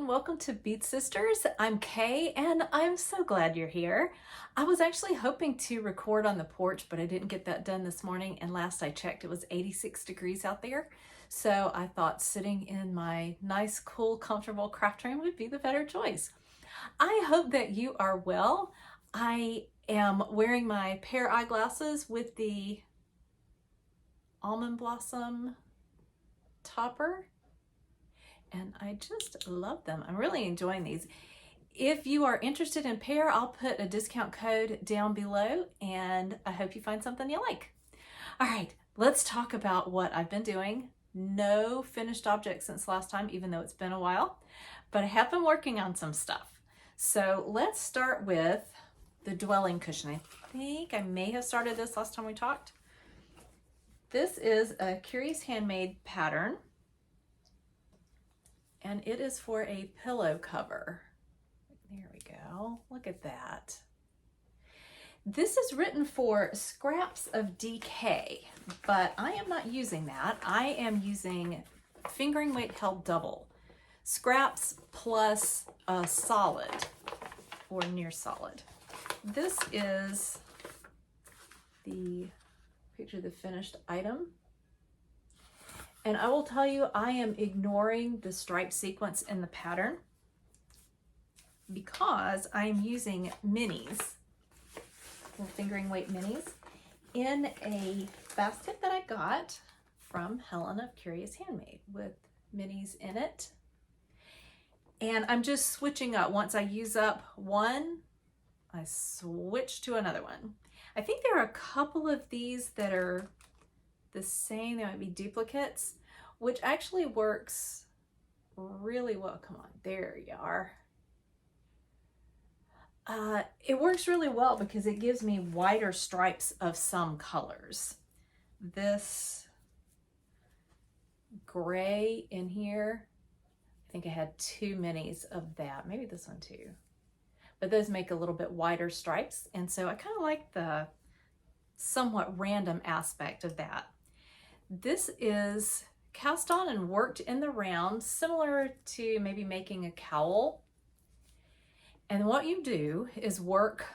Welcome to Bead Sisters. I'm Kay and I'm so glad you're here. I was actually hoping to record on the porch, but I didn't get that done this morning, and last I checked it was 86 degrees out there. So I thought sitting in my nice, cool, comfortable craft room would be the better choice. I hope that you are well. I am wearing my pear eyeglasses with the almond blossom topper, and I just love them. I'm really enjoying these. If you are interested in pear, I'll put a discount code down below, and I hope you find something you like. All right, let's talk about what I've been doing. No finished objects since last time, even though it's been a while, but I have been working on some stuff. So let's start with the dwelling cushion. I think I may have started this last time we talked. This is a Curious Handmade pattern, and it is for a pillow cover. There we go, look at that. This is written for Scraps of DK, but I am not using that. I am using fingering weight held double. Scraps plus a solid or near solid. This is the picture of the finished item. And I will tell you, I am ignoring the stripe sequence in the pattern because I am using minis, little fingering weight minis, in a basket that I got from Helen of Curious Handmade with minis in it. And I'm just switching up. Once I use up one, I switch to another one. I think there are a couple of these that are the same. They might be duplicates, which actually works really well. Come on, there you are. It works really well because it gives me wider stripes of some colors. This gray in here, I think I had 2 minis of that, maybe this one too, but those make a little bit wider stripes, and so I kind of like the somewhat random aspect of that. This is cast on and worked in the round, similar to maybe making a cowl. And what you do is work,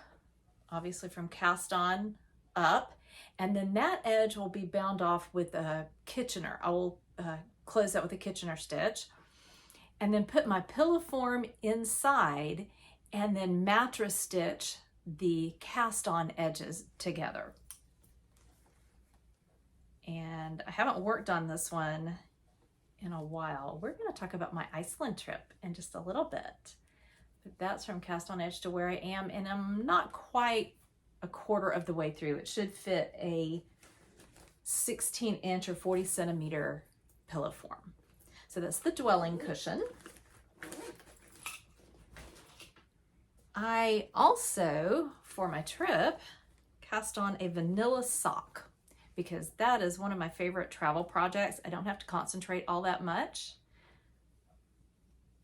obviously, from cast on up, and then that edge will be bound off with a Kitchener. I will close that with a Kitchener stitch, and then put my pillow form inside, and then mattress stitch the cast on edges together. And I haven't worked on this one in a while. We're going to talk about my Iceland trip in just a little bit. But that's from cast on edge to where I am, and I'm not quite a quarter of the way through. It should fit a 16-inch or 40-centimeter pillow form. So that's the dwelling cushion. I also, for my trip, cast on a vanilla sock, because that is one of my favorite travel projects. I don't have to concentrate all that much.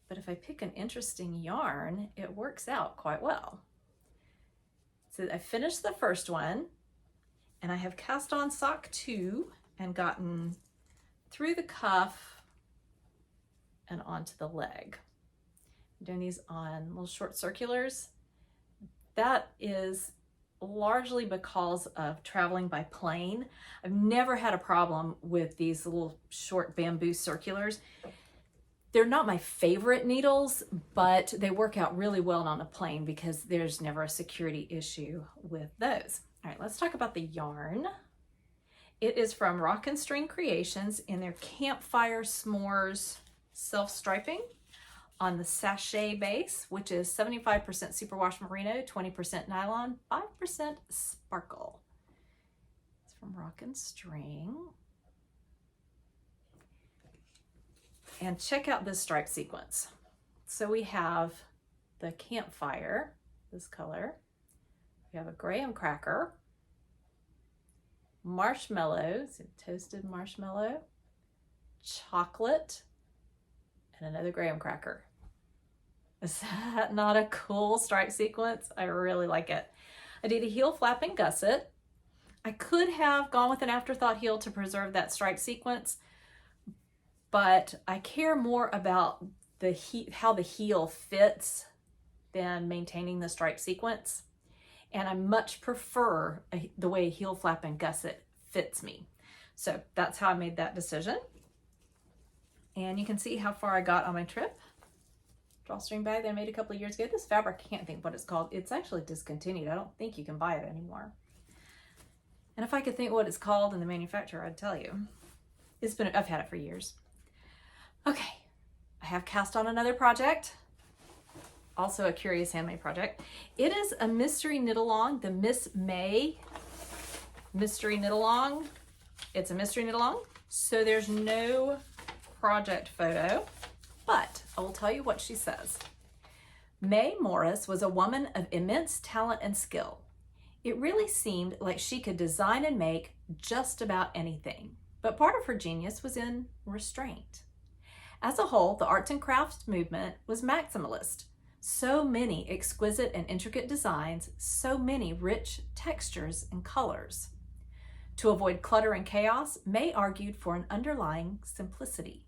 But if I pick an interesting yarn, it works out quite well. So I finished the first one, and I have cast on sock 2 and gotten through the cuff and onto the leg. I'm doing these on little short circulars. That is largely because of traveling by plane. I've never had a problem with these little short bamboo circulars. They're not my favorite needles, but they work out really well on a plane because there's never a security issue with those. All right, let's talk about the yarn. It is from Rock and String Creations in their Campfire S'mores self-striping on the sachet base, which is 75% superwash merino, 20% nylon, 5% sparkle. It's from Rock and String. And check out this stripe sequence. So we have the campfire, this color. We have a graham cracker, marshmallow, some toasted marshmallow, chocolate, and another graham cracker. Is that not a cool stripe sequence? I really like it. I did a heel flap and gusset. I could have gone with an afterthought heel to preserve that stripe sequence, but I care more about how the heel fits than maintaining the stripe sequence. And I much prefer the way a heel flap and gusset fits me. So that's how I made that decision. And you can see how far I got on my trip. Drawstring bag that I made a couple of years ago. This fabric, I can't think what it's called. It's actually discontinued. I don't think you can buy it anymore. And if I could think what it's called and the manufacturer, I'd tell you. I've had it for years. Okay, I have cast on another project. Also a curious handmade project. It is a mystery knit along, the Miss May mystery knit along. It's a mystery knit along, so there's no project photo, but I will tell you what she says. May Morris was a woman of immense talent and skill. It really seemed like she could design and make just about anything, but part of her genius was in restraint. As a whole, the arts and crafts movement was maximalist. So many exquisite and intricate designs, so many rich textures and colors. To avoid clutter and chaos, May argued for an underlying simplicity.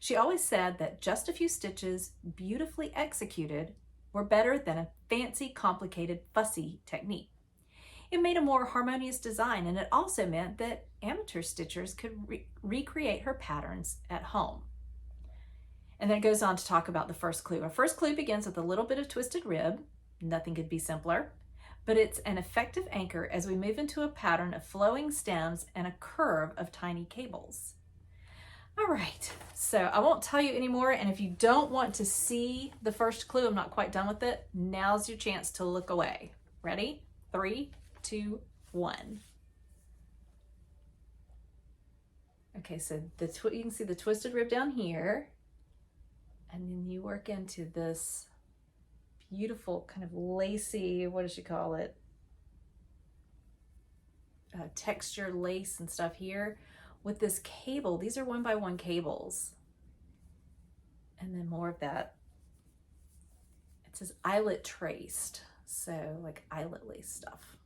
She always said that just a few stitches, beautifully executed, were better than a fancy, complicated, fussy technique. It made a more harmonious design, and it also meant that amateur stitchers could recreate her patterns at home. And then it goes on to talk about the first clue. Our first clue begins with a little bit of twisted rib. Nothing could be simpler, but it's an effective anchor as we move into a pattern of flowing stems and a curve of tiny cables. All right, so I won't tell you anymore, and if you don't want to see the first clue, I'm not quite done with it, now's your chance to look away. Ready? 3, 2, 1. Okay, so you can see the twisted rib down here, and then you work into this beautiful kind of lacy, what does she call it? Texture lace and stuff here with this cable. These are 1x1 cables. And then more of that. It says eyelet traced. So like eyelet lace stuff.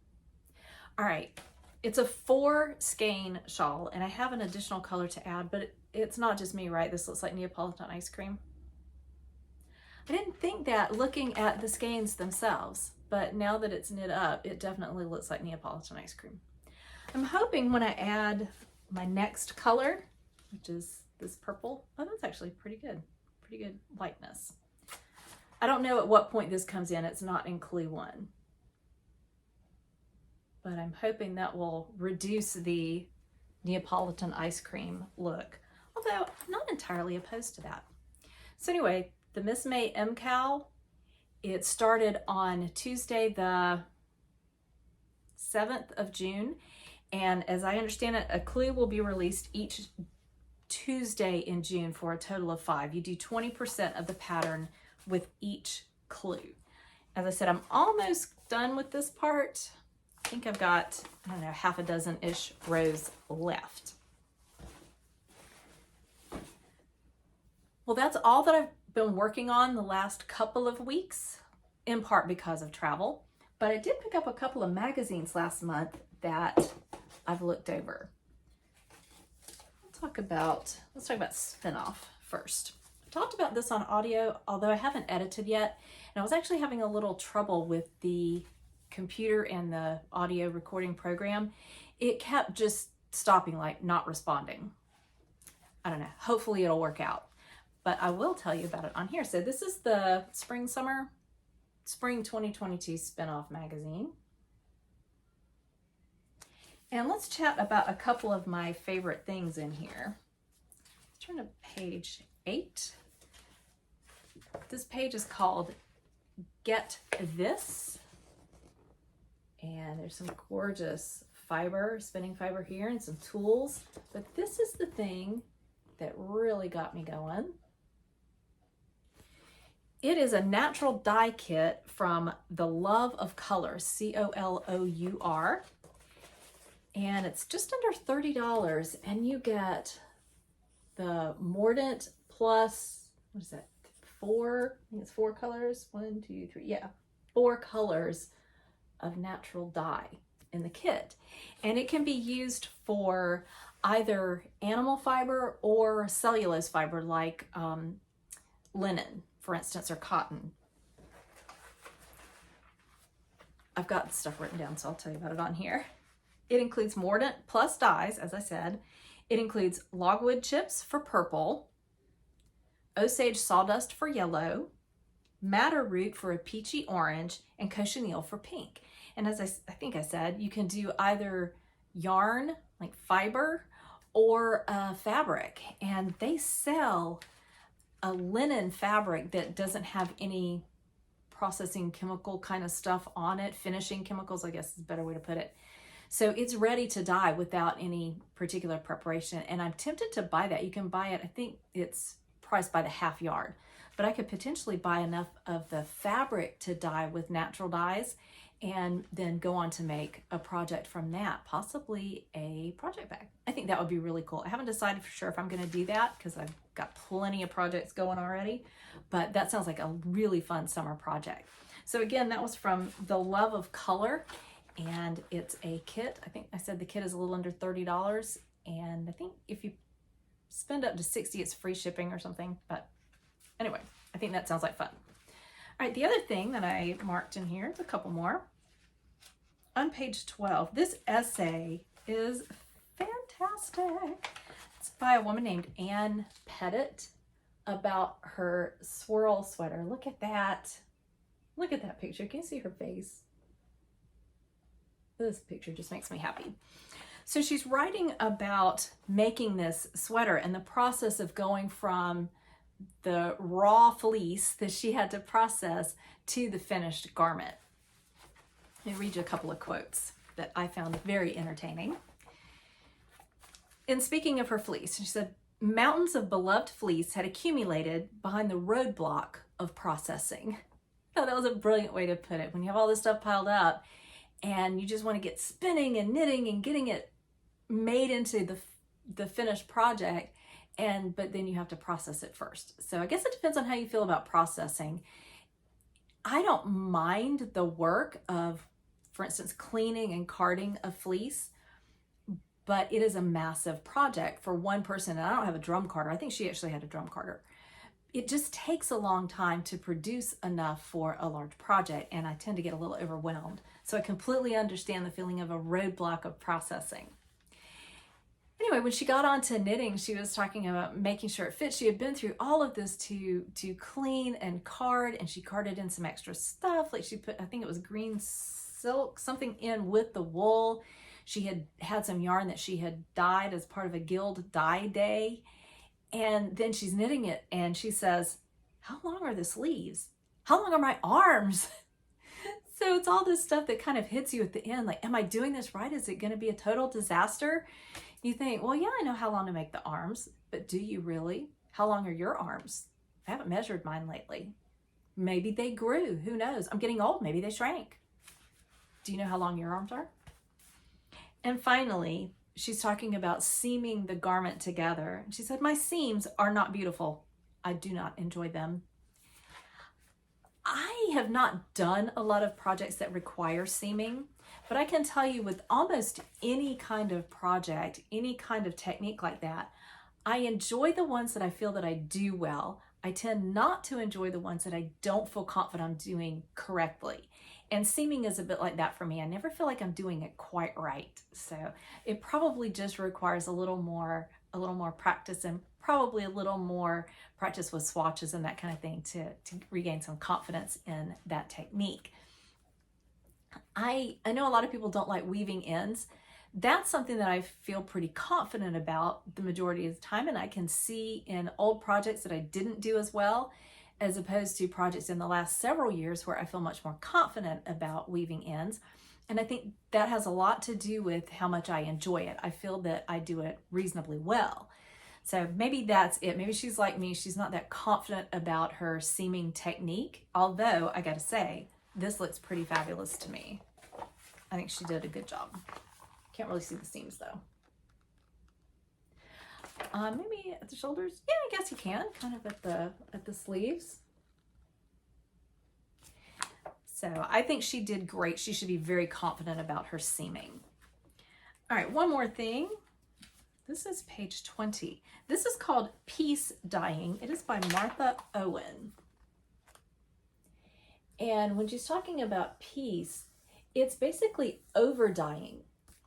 All right. It's a 4 skein shawl, and I have an additional color to add, but it's not just me, right? This looks like Neapolitan ice cream. I didn't think that looking at the skeins themselves, but now that it's knit up, it definitely looks like Neapolitan ice cream. I'm hoping when I add my next color, which is this purple, oh, that's actually pretty good lightness. I don't know at what point this comes in. It's not in clue 1. But I'm hoping that will reduce the Neapolitan ice cream look, although I'm not entirely opposed to that. So anyway, the Miss May MCAL, it started on Tuesday the 7th of June, and as I understand it, a clue will be released each Tuesday in June for a total of 5. You do 20% of the pattern with each clue. As I said, I'm almost done with this part. I think I've got, I don't know, half a dozen-ish rows left. Well, that's all that I've been working on the last couple of weeks, in part because of travel. But I did pick up a couple of magazines last month that I've looked over. Let's talk about Spin-Off first. I talked about this on audio, although I haven't edited yet, and I was actually having a little trouble with the computer and the audio recording program. It kept just stopping, like not responding. I don't know, hopefully it'll work out, but I will tell you about it on here. So this is the Spring 2022 Spin-Off magazine. And let's chat about a couple of my favorite things in here. Let's turn to page 8. This page is called Get This. And there's some gorgeous fiber, spinning fiber here, and some tools. But this is the thing that really got me going. It is a natural dye kit from The Love of Color, C-O-L-O-U-R. and it's just under $30, and you get the Mordant plus, what is that, four, I think it's 4 colors, 1, 2, 3, yeah, 4 colors of natural dye in the kit. And it can be used for either animal fiber or cellulose fiber, like linen, for instance, or cotton. I've got stuff written down, so I'll tell you about it on here. It includes Mordant plus dyes, as I said. It includes logwood chips for purple, Osage sawdust for yellow, madder root for a peachy orange, and cochineal for pink. And as I think I said, you can do either yarn, like fiber, or fabric. And they sell a linen fabric that doesn't have any processing chemical kind of stuff on it, finishing chemicals, I guess is a better way to put it. So it's ready to dye without any particular preparation. And I'm tempted to buy that. You can buy it, I think it's priced by the half yard, but I could potentially buy enough of the fabric to dye with natural dyes and then go on to make a project from that, possibly a project bag. I think that would be really cool. I haven't decided for sure if I'm going to do that because I've got plenty of projects going already, but that sounds like a really fun summer project. So again, that was from The Love of Color, and it's a kit. I think I said the kit is a little under $30, and I think if you spend up to $60, it's free shipping or something. But anyway, I think that sounds like fun. All right, the other thing that I marked in here is a couple more. On page 12, this essay is fantastic. It's by a woman named Ann Pettit about her swirl sweater. Look at that. Look at that picture. Can you see her face? This picture just makes me happy. So she's writing about making this sweater and the process of going from the raw fleece that she had to process to the finished garment. Let me read you a couple of quotes that I found very entertaining. In speaking of her fleece, she said, "Mountains of beloved fleece had accumulated behind the roadblock of processing." Oh, that was a brilliant way to put it. When you have all this stuff piled up and you just want to get spinning and knitting and getting it made into the finished project, but then you have to process it first. So I guess it depends on how you feel about processing. I don't mind the work of, for instance, cleaning and carding a fleece, but it is a massive project for one person. And I don't have a drum carder. I think she actually had a drum carder. It just takes a long time to produce enough for a large project, and I tend to get a little overwhelmed. So I completely understand the feeling of a roadblock of processing. Anyway, when she got on to knitting, she was talking about making sure it fits. She had been through all of this to clean and card, and she carded in some extra stuff. Like she put, I think it was green silk, something in with the wool. She had some yarn that she had dyed as part of a guild dye day. And then she's knitting it and she says, "How long are the sleeves? How long are my arms?" So it's all this stuff that kind of hits you at the end. Like, am I doing this right? Is it going to be a total disaster? You think, well, yeah, I know how long to make the arms, but do you really? How long are your arms? I haven't measured mine lately. Maybe they grew. Who knows? I'm getting old. Maybe they shrank. Do you know how long your arms are? And finally, she's talking about seaming the garment together. She said, "My seams are not beautiful. I do not enjoy them." I have not done a lot of projects that require seaming, but I can tell you with almost any kind of project, any kind of technique like that, I enjoy the ones that I feel that I do well. I tend not to enjoy the ones that I don't feel confident I'm doing correctly. And seaming is a bit like that for me. I never feel like I'm doing it quite right. So it probably just requires a little more practice, and probably a little more practice with swatches and that kind of thing to regain some confidence in that technique. I know a lot of people don't like weaving ends. That's something that I feel pretty confident about the majority of the time, and I can see in old projects that I didn't do as well, as opposed to projects in the last several years where I feel much more confident about weaving ends. And I think that has a lot to do with how much I enjoy it. I feel that I do it reasonably well. So maybe that's it. Maybe she's like me. She's not that confident about her seaming technique. Although I gotta say, this looks pretty fabulous to me. I think she did a good job. Can't really see the seams though. Maybe at the shoulders. Yeah, I guess you can, kind of at the sleeves. So I think she did great. She should be very confident about her seaming. All right, one more thing. This is page 20. This is called Piece Dyeing. It is by Martha Owen. And when she's talking about piece, it's basically over dyeing.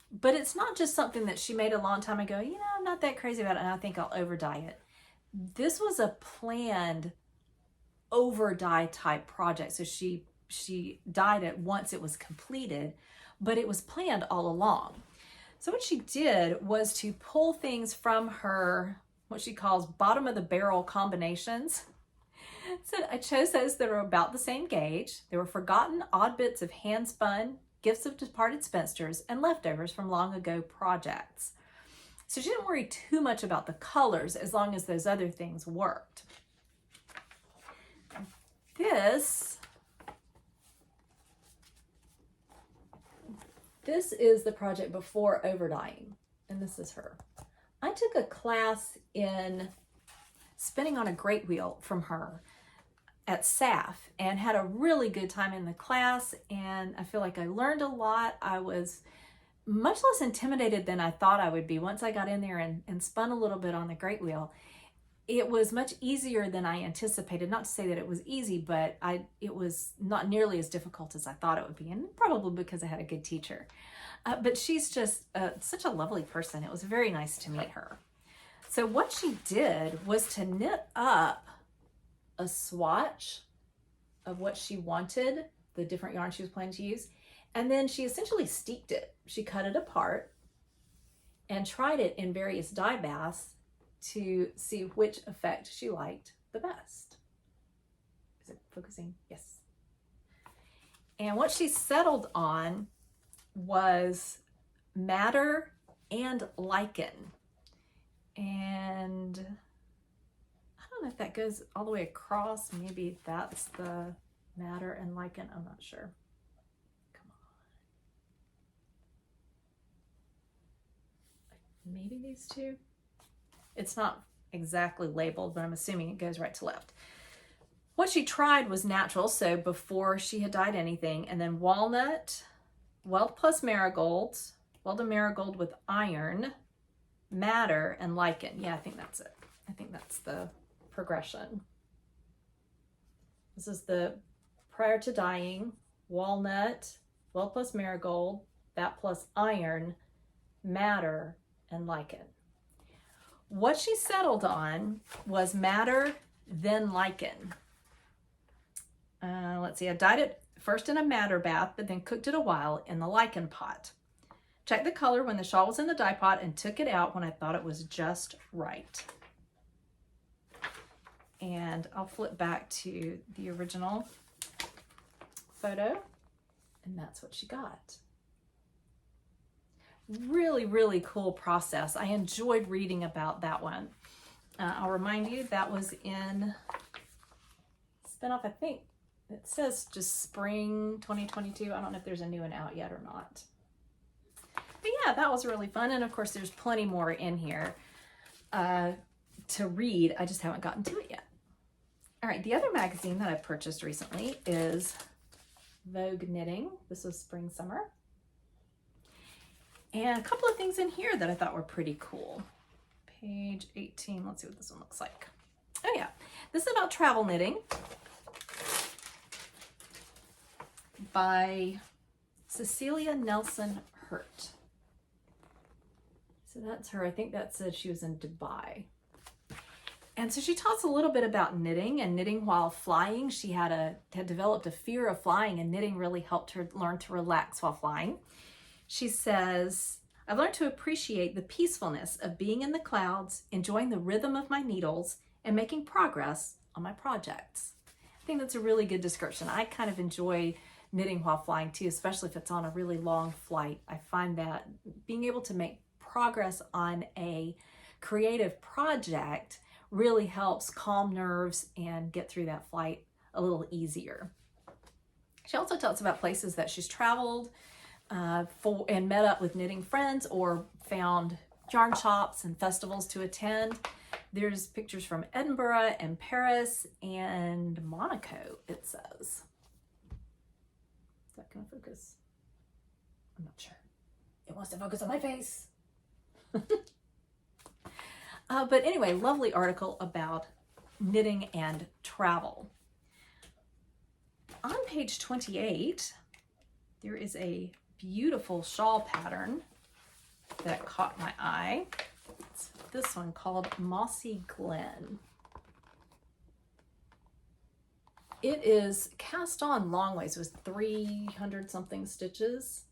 But it's not just something that she made a long time ago. You know, I'm not that crazy about it, and I think I'll over dye it. This was a planned over dye type project. So she dyed it once it was completed, but it was planned all along. So what she did was to pull things from her, what she calls bottom of the barrel combinations. So I chose those that are about the same gauge. They were forgotten odd bits of hand spun, gifts of departed spinsters, and leftovers from long ago projects. So she didn't worry too much about the colors as long as those other things worked. This is the project before overdying, and this is her. I took a class in spinning on a great wheel from her at SAF and had a really good time in the class, and I feel like I learned a lot. I was much less intimidated than I thought I would be once I got in there and spun a little bit on the great wheel. It was much easier than I anticipated. Not to say that it was easy, but it was not nearly as difficult as I thought it would be, and probably because I had a good teacher. But she's just such a lovely person. It was very nice to meet her. So what she did was to knit up a swatch of what she wanted, the different yarn she was planning to use, and then she essentially steeped it. She cut it apart and tried it in various dye baths to see which effect she liked the best. Is it focusing? Yes. And what she settled on was madder and lichen. And I don't know if that goes all the way across. Maybe that's the madder and lichen. I'm not sure. Come on. Maybe these two. It's not exactly labeled, but I'm assuming it goes right to left. What she tried was natural, so before she had dyed anything, and then walnut, weld plus marigold, weld a marigold with iron, madder, and lichen. Yeah, I think that's it. I think that's the progression. This is the prior to dyeing, walnut, weld plus marigold, that plus iron, madder, and lichen. What she settled on was madder, then lichen. Let's see, I dyed it first in a madder bath, but then cooked it a while in the lichen pot. Checked the color when the shawl was in the dye pot and took it out when I thought it was just right. And I'll flip back to the original photo, and that's what she got. Really, really cool process. I enjoyed reading about that one. I'll remind you that was in spinoff, I think it says just spring 2022. I don't know if there's a new one out yet or not. But yeah, that was really fun. And of course, there's plenty more in here to read. I just haven't gotten to it yet. All right, the other magazine that I purchased recently is Vogue Knitting. This was spring, summer. And a couple of things in here that I thought were pretty cool. Page 18, let's see what this one looks like. Oh yeah, this is about travel knitting by Cecilia Nelson Hurt. So that's her. I think that said she was in Dubai. And so she talks a little bit about knitting and knitting while flying. She had developed a fear of flying, and knitting really helped her learn to relax while flying. She says, I've learned to appreciate the peacefulness of being in the clouds, enjoying the rhythm of my needles, and making progress on my projects. I think that's a really good description. I kind of enjoy knitting while flying too, especially if it's on a really long flight. I find that being able to make progress on a creative project really helps calm nerves and get through that flight a little easier. She also talks about places that she's traveled, and met up with knitting friends or found yarn shops and festivals to attend. There's pictures from Edinburgh and Paris and Monaco, it says. Is that going to focus? I'm not sure. It wants to focus on my face. But anyway, lovely article about knitting and travel. On page 28, there is a beautiful shawl pattern that caught my eye. It's this one called Mossy Glen. It is cast on long ways with 300 something stitches,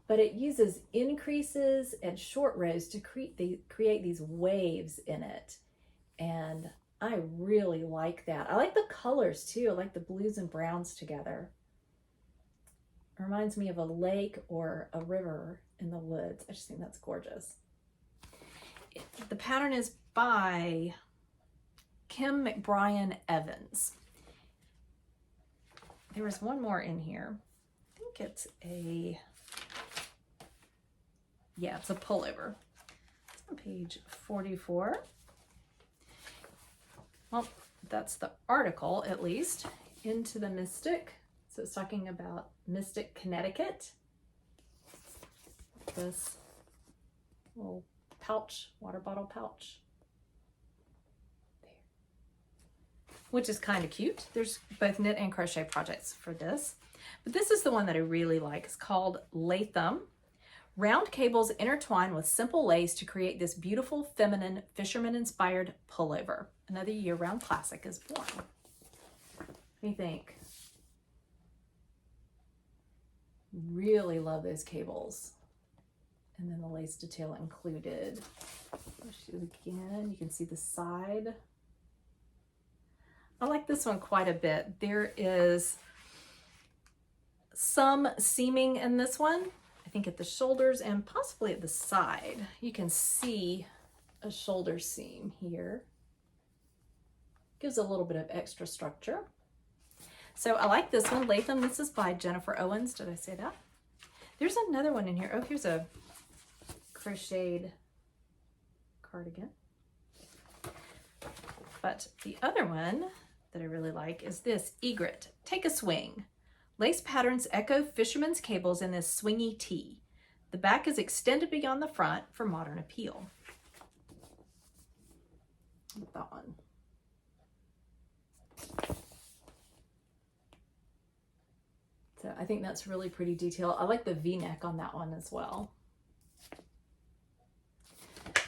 but it uses increases and short rows to create these waves in it. And I really like that. I like the colors too. I like the blues and browns together. It reminds me of a lake or a river in the woods. I just think that's gorgeous. The pattern is by Kim McBrien Evans. There was one more in here. I think it's it's a pullover. It's on page 44. Well, that's the article, at least. Into the Mystic. So it's talking about Mystic, Connecticut. This little pouch, water bottle pouch. There. Which is kind of cute. There's both knit and crochet projects for this. But this is the one that I really like. It's called Latham. Round cables intertwine with simple lace to create this beautiful, feminine, fisherman-inspired pullover. Another year-round classic is born. What do you think? Really love those cables. And then the lace detail included. Again, you can see the side. I like this one quite a bit. There is some seaming in this one. I think at the shoulders and possibly at the side. You can see a shoulder seam here. Gives a little bit of extra structure. So I like this one, Latham. This is by Jennifer Owens. Did I say that? There's another one in here. Oh, here's a crocheted cardigan. But the other one that I really like is this, Egret, Take a Swing. Lace patterns echo fisherman's cables in this swingy tee. The back is extended beyond the front for modern appeal. That one. So I think that's really pretty detail. I like the V-neck on that one as well.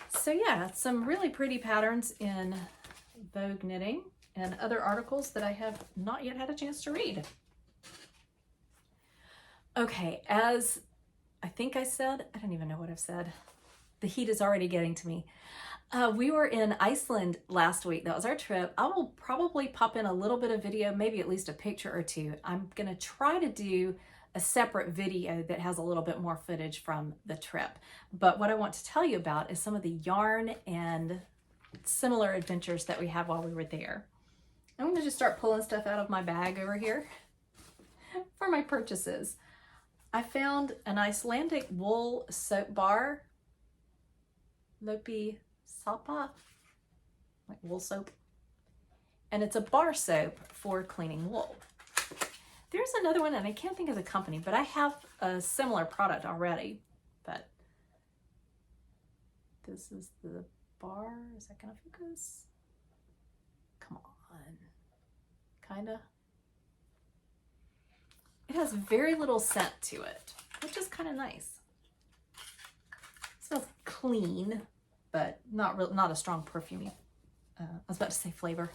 So yeah, some really pretty patterns in Vogue Knitting and other articles that I have not yet had a chance to read. Okay, as I think I said, I don't even know what I've said. The heat is already getting to me. We were in Iceland last week. That was our trip. I will probably pop in a little bit of video, maybe at least a picture or two. I'm gonna try to do a separate video that has a little bit more footage from the trip. But what I want to tell you about is some of the yarn and similar adventures that we had while we were there. I'm gonna just start pulling stuff out of my bag over here for my purchases. I found an Icelandic wool soap bar, Lopi Sapa, like wool soap. And it's a bar soap for cleaning wool. There's another one, and I can't think of the company, but I have a similar product already. But this is the bar. Is that gonna focus? Come on. Kinda. It has very little scent to it, which is kind of nice. It smells clean, but not a strong perfumey. I was about to say flavor.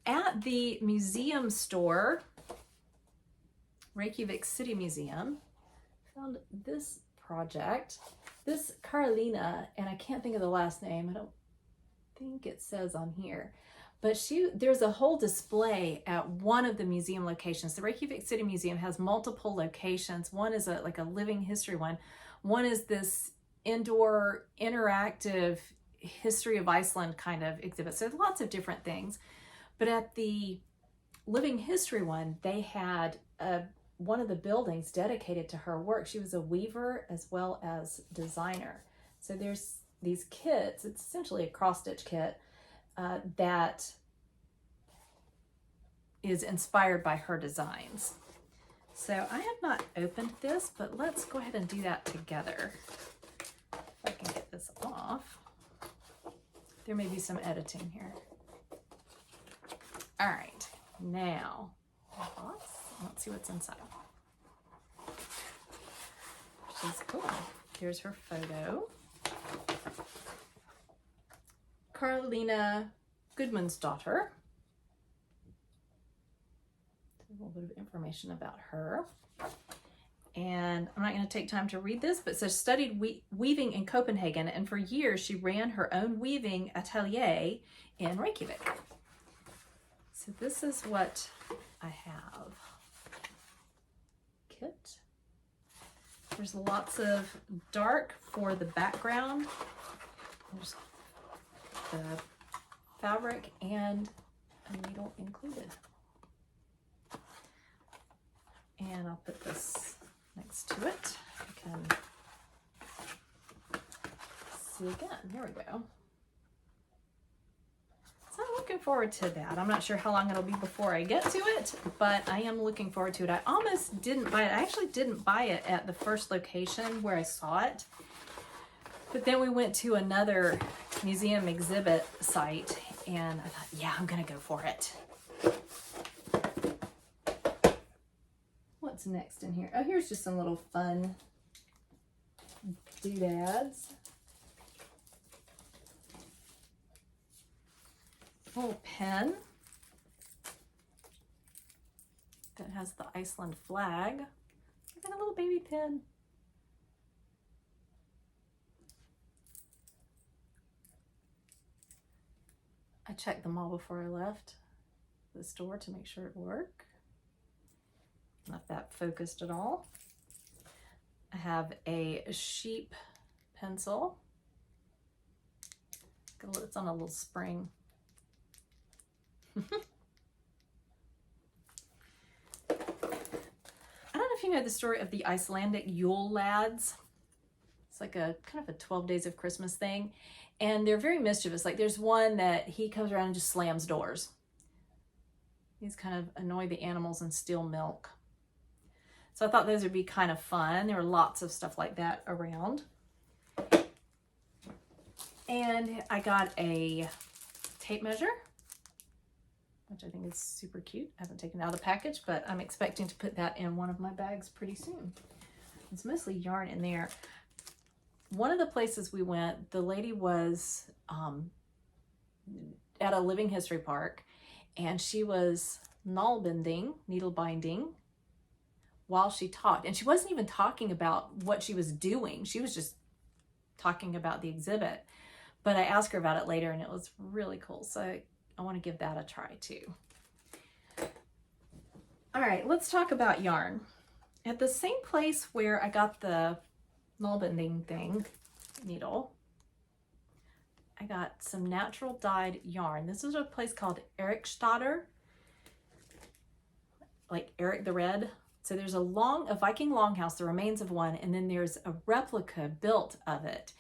At the museum store, Reykjavik City Museum, found this project. This Carolina, and I can't think of the last name. I don't think it says on here. But there's a whole display at one of the museum locations. The Reykjavik City Museum has multiple locations. One is like a living history one. One is this indoor interactive history of Iceland kind of exhibit. So lots of different things. But at the living history one, they had a one of the buildings dedicated to her work. She was a weaver as well as designer. So there's these kits, it's essentially a cross-stitch kit that is inspired by her designs. So I have not opened this, but let's go ahead and do that together. If I can get this off. There may be some editing here. All right, now, let's see what's inside. She's cool. Here's her photo. Carolina Goodman's daughter. A little bit of information about her. And I'm not going to take time to read this, but it says studied weaving in Copenhagen, and for years she ran her own weaving atelier in Reykjavik. So this is what I have. Kit. There's lots of dark for the background. There's the fabric and a needle included. And I'll put this next to it. You can see again. Here we go. So I'm looking forward to that. I'm not sure how long it'll be before I get to it, but I am looking forward to it. I almost didn't buy it. I actually didn't buy it at the first location where I saw it. But then we went to another museum exhibit site and I thought, yeah, I'm gonna go for it. What's next in here? Oh, here's just some little fun doodads. Little pen that has the Iceland flag. Look at a little baby pen. I checked them all before I left the store to make sure it worked. Not that focused at all. I have a sheep pencil. It's on a little spring. I don't know if you know the story of the Icelandic Yule lads. It's like a kind of a 12 Days of Christmas thing. And they're very mischievous. Like there's one that he comes around and just slams doors. He's kind of annoy the animals and steal milk. So I thought those would be kind of fun. There were lots of stuff like that around. And I got a tape measure, which I think is super cute. I haven't taken it out of the package, but I'm expecting to put that in one of my bags pretty soon. It's mostly yarn in there. One of the places we went, the lady was at a living history park, and she was needle binding, while she talked. And she wasn't even talking about what she was doing. She was just talking about the exhibit. But I asked her about it later, and it was really cool. So I want to give that a try too. All right, let's talk about yarn. At the same place where I got the binding needle, I got some natural dyed yarn. This is a place called Erikstadir, like Eric the Red. So there's a Viking longhouse, the remains of one, and then there's a replica built of it.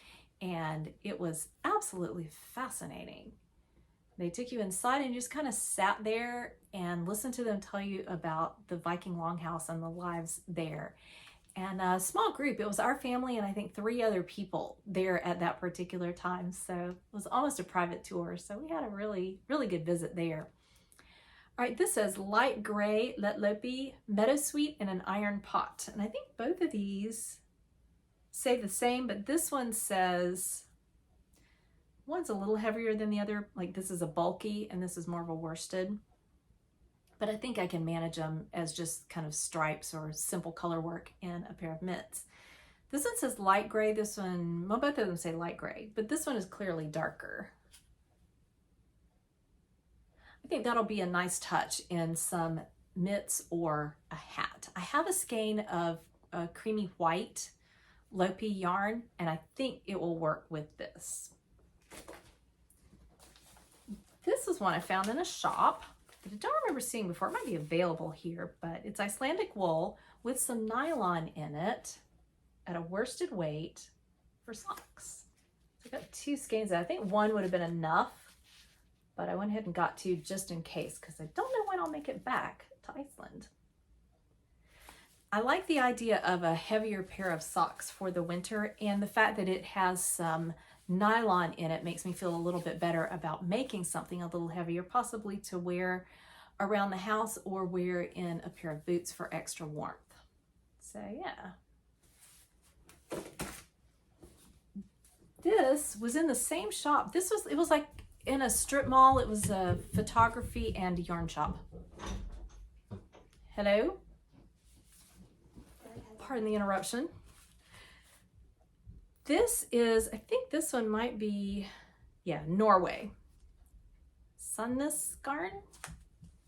And it was absolutely fascinating. They took you inside and you just kind of sat there and listened to them tell you about the Viking longhouse and the lives there. And a small group, it was our family and I think 3 other people there at that particular time. So it was almost a private tour. So we had a really, really good visit there. All right, this says light gray letlopi meadowsweet in an iron pot. And I think both of these say the same, but this one says, one's a little heavier than the other. Like this is a bulky and this is more of a worsted. But I think I can manage them as just kind of stripes or simple color work in a pair of mitts. This one says light gray. This one, well, both of them say light gray, but this one is clearly darker. I think that'll be a nice touch in some mitts or a hat. I have a skein of creamy white Lopi yarn, and I think it will work with this. This is one I found in a shop. that I don't remember seeing before. It might be available here, but it's Icelandic wool with some nylon in it at a worsted weight for socks. So I got 2 skeins. I think one would have been enough, but I went ahead and got 2 just in case because I don't know when I'll make it back to Iceland. I like the idea of a heavier pair of socks for the winter, and the fact that it has some nylon in it makes me feel a little bit better about making something a little heavier, possibly to wear around the house or wear in a pair of boots for extra warmth. So yeah. This was in the same shop. It was like in a strip mall. It was a photography and yarn shop. Hello? Pardon the interruption. This is, I think this one might be, yeah, Norway. Sandnes garn,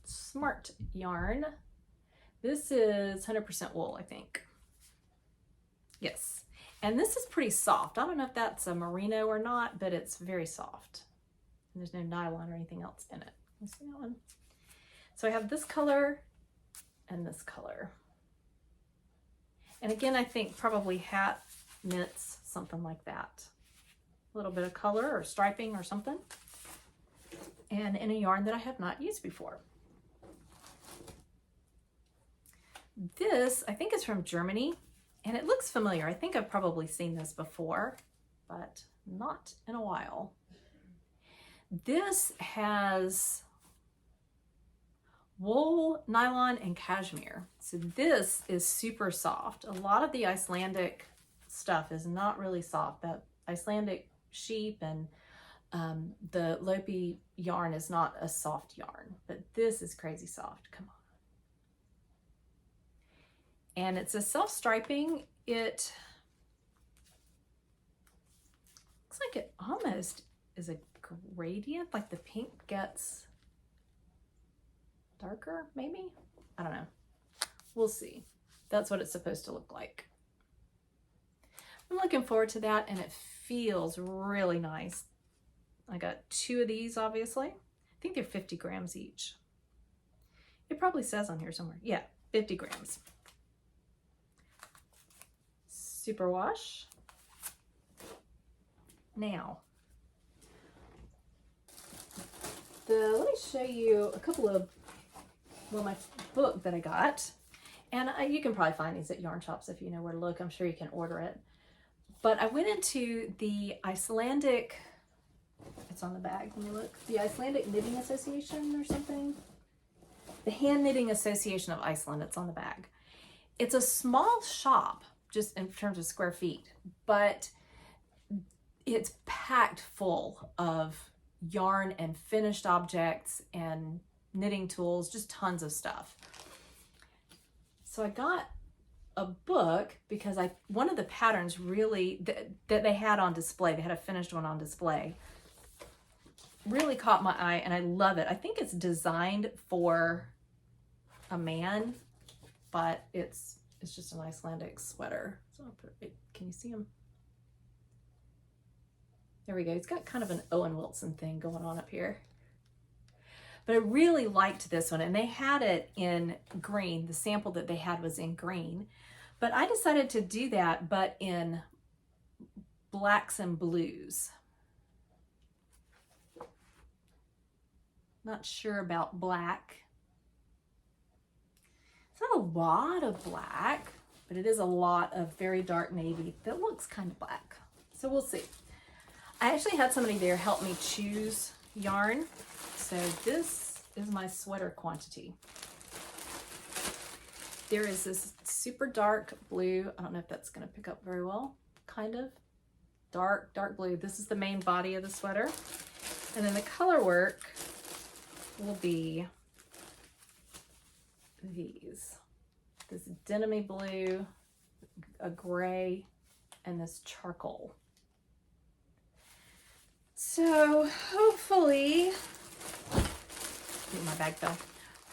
smart yarn. This is 100% wool, I think. Yes. And this is pretty soft. I don't know if that's a merino or not, but it's very soft. And there's no nylon or anything else in it. You see that one? So I have this color and this color. And again, I think probably hat knits, something like that. A little bit of color or striping or something. And in a yarn that I have not used before. This, I think, is from Germany, and it looks familiar. I think I've probably seen this before, but not in a while. This has wool, nylon, and cashmere. So this is super soft. A lot of the Icelandic stuff is not really soft. That Icelandic sheep and the Lopi yarn is not a soft yarn, but this is crazy soft. Come on. And it's a self-striping. It looks like it almost is a gradient, like the pink gets darker, maybe? I don't know. We'll see. That's what it's supposed to look like. I'm looking forward to that, and it feels really nice. I got 2 of these, obviously. I think they're 50 grams each. It probably says on here somewhere. Yeah, 50 grams. Superwash. Now, let me show you a couple of, well, my book that I got. And you can probably find these at yarn shops if you know where to look. I'm sure you can order it. But I went into the Icelandic, it's on the bag, let me look, the Icelandic Knitting Association or something. The Hand Knitting Association of Iceland, it's on the bag. It's a small shop, just in terms of square feet, but it's packed full of yarn and finished objects and knitting tools, just tons of stuff. So I got a book because one of the patterns really that they had on display, they had a finished one on display, really caught my eye, and I love it. I think it's designed for a man, but it's just an Icelandic sweater. So I'll put it, can you see him? There we go. It's got kind of an Owen Wilson thing going on up here. But I really liked this one, and they had it in green. The sample that they had was in green. But I decided to do that, but in blacks and blues. Not sure about black. It's not a lot of black, but it is a lot of very dark navy that looks kind of black. So we'll see. I actually had somebody there help me choose yarn. So this is my sweater quantity. There is this super dark blue. I don't know if that's going to pick up very well. Kind of dark blue. This is the main body of the sweater. And then the color work will be these. This denim-y blue, a gray, and this charcoal. So hopefully, my bag fell.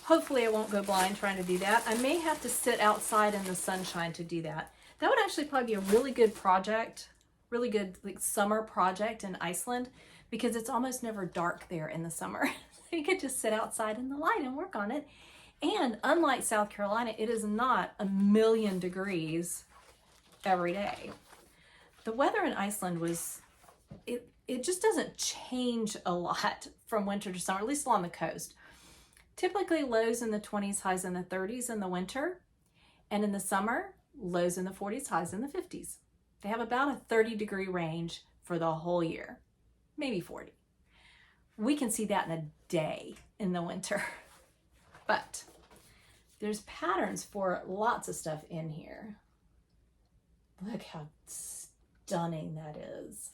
Hopefully I won't go blind trying to do that. I may have to sit outside in the sunshine to do that. That would actually probably be a really good project, really good like summer project in Iceland, because it's almost never dark there in the summer. you could just sit outside in the light and work on it. And unlike South Carolina, it is not 1,000,000 degrees every day. The weather in Iceland was, it just doesn't change a lot from winter to summer, at least along the coast. Typically lows in the 20s, highs in the 30s in the winter, and in the summer, lows in the 40s, highs in the 50s. They have about a 30-degree range for the whole year, maybe 40. We can see that in a day in the winter. But there's patterns for lots of stuff in here. Look how stunning that is.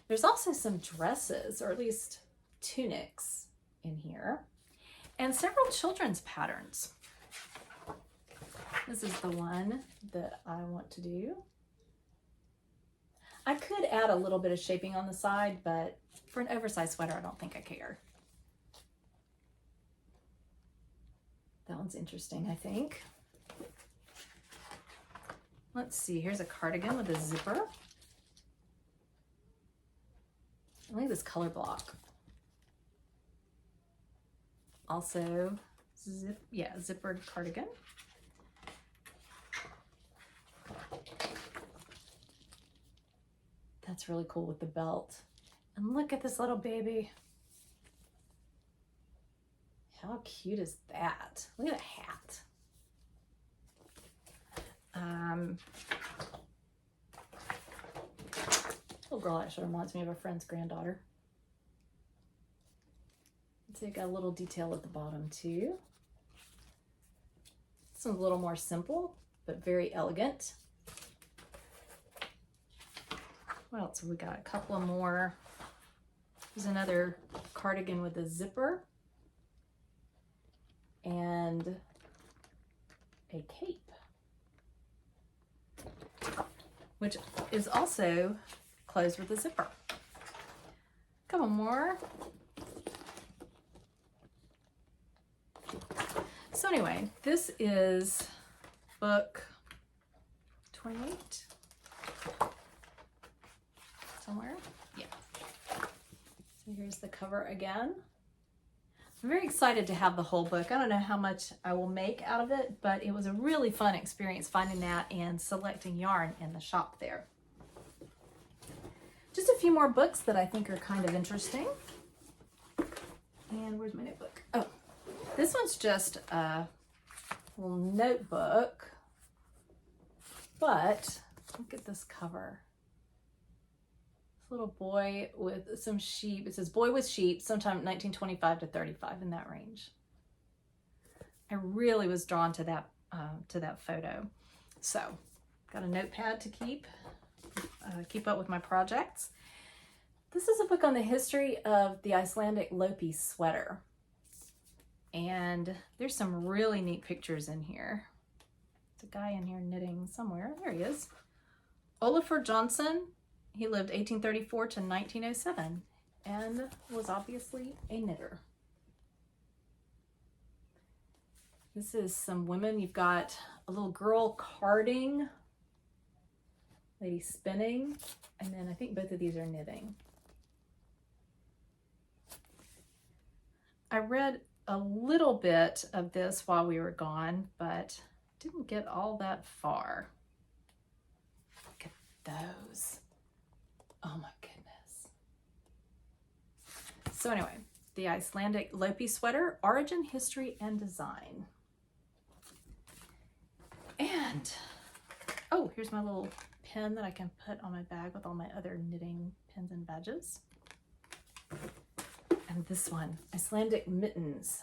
There's also some dresses, or at least tunics in here, and several children's patterns. This is the one that I want to do. I could add a little bit of shaping on the side, but for an oversized sweater, I don't think I care. That one's interesting, I think. Let's see, here's a cardigan with a zipper. Look at this color block. Also, zippered cardigan. That's really cool with the belt. And look at this little baby. How cute is that? Look at that hat. Little girl actually reminds me of a friend's granddaughter. So you got a little detail at the bottom too. This one's a little more simple, but very elegant. What else have we got? A couple of more. There's another cardigan with a zipper and a cape, which is also closed with a zipper. A couple more. So anyway, this is book 28 somewhere. Yeah. So here's the cover again. I'm very excited to have the whole book. I don't know how much I will make out of it, but it was a really fun experience finding that and selecting yarn in the shop there. Just a few more books that I think are kind of interesting. And where's my notebook? Oh, this one's just a little notebook, but look at this cover. This little boy with some sheep. It says boy with sheep, sometime 1925 to 35, in that range. I really was drawn to that photo. So, got a notepad to keep up with my projects. This is a book on the history of the Icelandic Lopi sweater. And there's some really neat pictures in here. There's a guy in here knitting somewhere. There he is. Olafur Johnson. He lived 1834 to 1907 and was obviously a knitter. This is some women. You've got a little girl carding, lady spinning, and then I think both of these are knitting. I read a little bit of this while we were gone, but didn't get all that far. Look at those. Oh my goodness. So anyway, the Icelandic Lopi sweater, origin, history, and design. And, oh, here's my little pin that I can put on my bag with all my other knitting pins and badges. And this one, Icelandic mittens.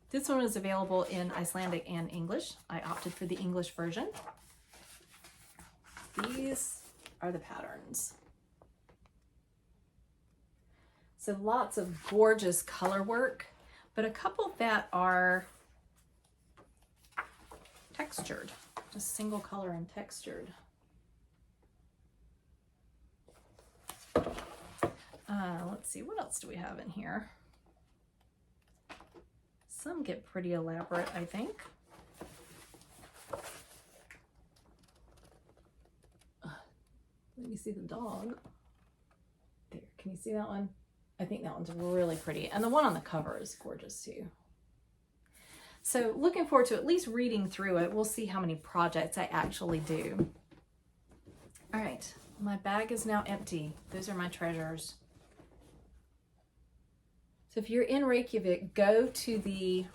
This one is available in Icelandic and English. I opted for the English version. These are the patterns. So lots of gorgeous color work, but a couple that are textured, just single color and textured. Let's see, what else do we have in here? Some get pretty elaborate, I think. Let me see the dog. There, Can you see that one? I think that one's really pretty. And the one on the cover is gorgeous too. So looking forward to at least reading through it. We'll see how many projects I actually do. All right, my bag is now empty. Those are my treasures. So if you're in Reykjavik, go to the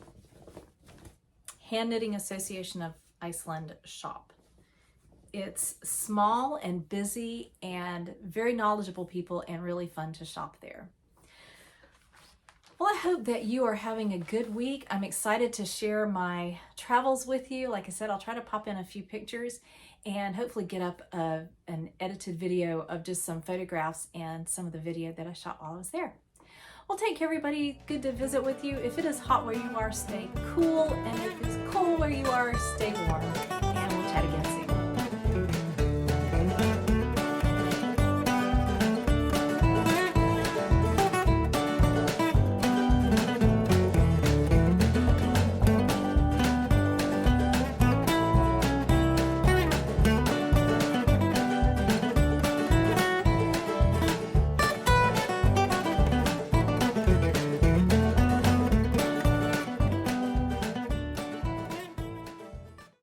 Hand Knitting Association of Iceland shop. It's small and busy and very knowledgeable people and really fun to shop there. Well, I hope that you are having a good week. I'm excited to share my travels with you. Like I said, I'll try to pop in a few pictures and hopefully get up an edited video of just some photographs and some of the video that I shot while I was there. Well, take care, everybody. Good to visit with you. If it is hot where you are, stay cool. And if it's cold where you are, stay warm.